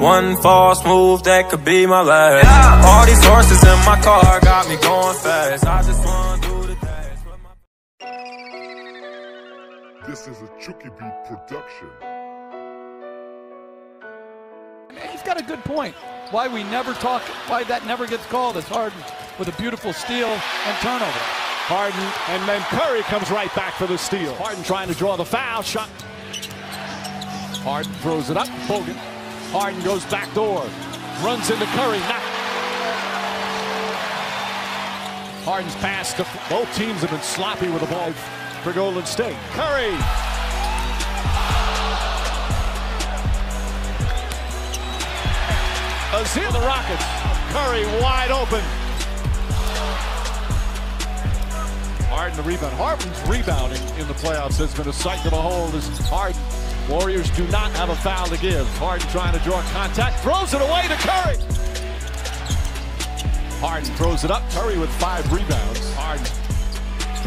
One false move that could be my last. All these horses in my car got me going fast. I just wanna do the dash with my... This is a Chucky Beat production. He's got a good point. Why that never gets called is Harden with a beautiful steal and turnover. Harden, and then Curry comes right back for the steal. Harden trying to draw the foul shot. Harden throws it up. Bogan. Harden goes back door. Runs into Curry. Harden's pass to both teams have been sloppy with the ball for Golden State. Curry. Azir, the Rockets. Curry wide open. Harden the rebound. Harden's rebounding in the playoffs has been a sight to behold as Harden. Warriors do not have a foul to give. Harden trying to draw contact. Throws it away to Curry. Harden throws it up. Curry with 5 rebounds. Harden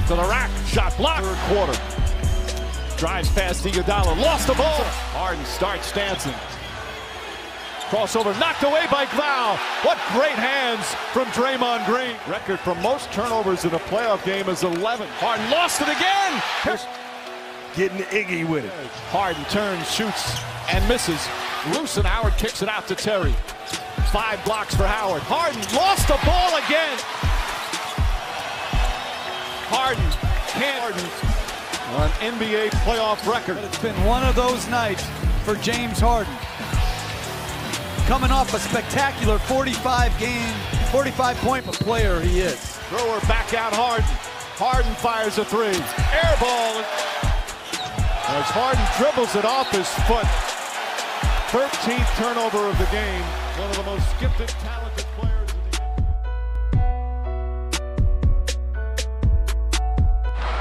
to the rack. Shot blocked. Third quarter. Drives past Iguodala. Lost the ball. Harden starts dancing. Crossover knocked away by Glau. What great hands from Draymond Green. Record for most turnovers in a playoff game is 11. Harden lost it again. Getting Iggy with it. Harden turns, shoots, and misses. Loose, and Howard kicks it out to Terry. 5 blocks for Howard. Harden lost the ball again. Harden can't. On NBA playoff record. But it's been one of those nights for James Harden. Coming off a spectacular 45-point player he is. Thrower back out Harden. Harden fires a 3. Air ball. As Harden dribbles it off his foot. 13th turnover of the game. One of the most gifted, talented players in the game.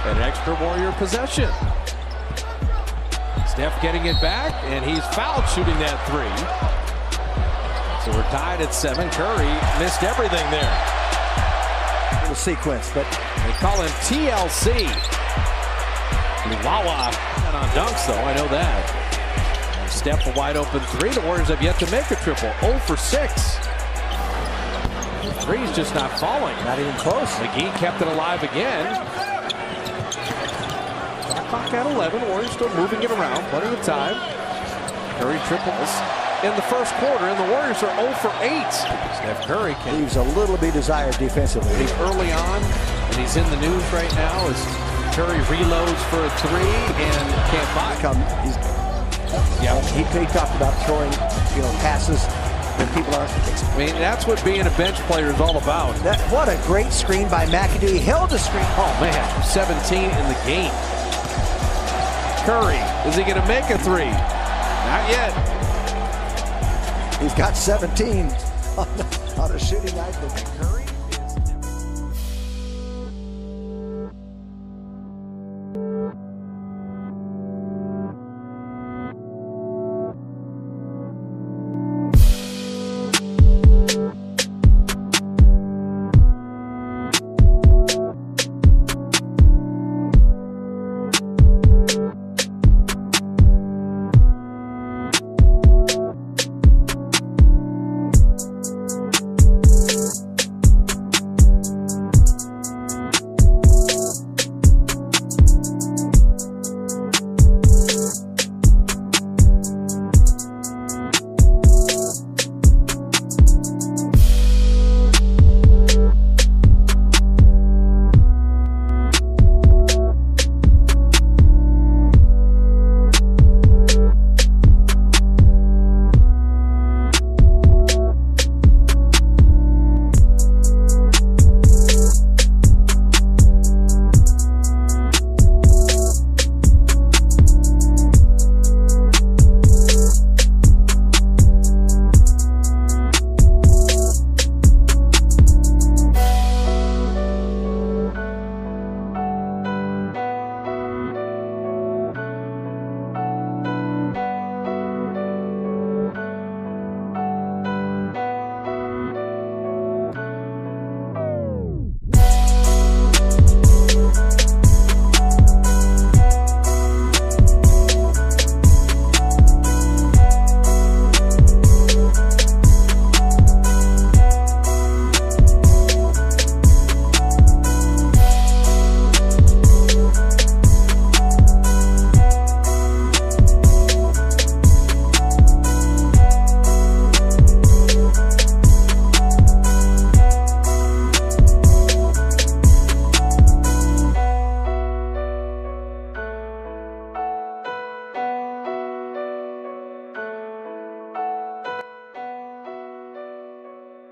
An extra Warrior possession. Steph getting it back, and he's fouled shooting that 3. So we're tied at 7. Curry missed everything there. Little sequence, but they call him TLC. Wawa not on dunks, though. I know that. And Steph a wide open 3. The Warriors have yet to make a triple. 0 for 6. The 3's just not falling. not even close. McGee kept it alive again. Clock at 11. Warriors still moving it around. Plenty of time. Curry triples in the first quarter, and the Warriors are 0 for 8. Steph Curry leaves a little bit desired defensively. He's early on, and he's in the news right now as Curry reloads for a 3 and can't buy. He talked about throwing, passes when people aren't. I mean, that's what being a bench player is all about. What a great screen by McAdoo. He held the screen. Oh man, 17 in the game. Curry, is he going to make a 3? Not yet. He's got 17 on a shooting night with Curry.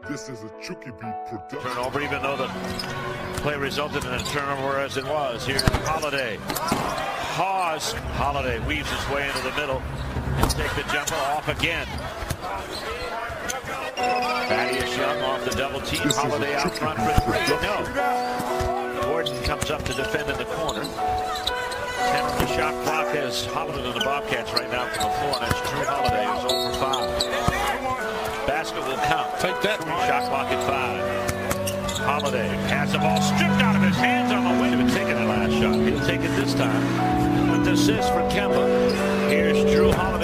This is a Chucky Beat production. Turnover, even though the play resulted in a turnover as it was. Here's Holiday. Hawes. Holiday weaves his way into the middle. He'll take the jumper off again. Thaddeus Young off the double team. Holiday out front for three. No. Gordon comes up to defend in the corner. 10 on the shot clock as Holiday to the Bobcats right now from the floor. And that's Drew Holiday, who's 0 for 5. Basket will count. Take that. Shot clock at 5. Holiday has the ball stripped out of his hands on the way to taking the last shot. He'll take it this time with the assist for Kemba. Here's Drew Holiday.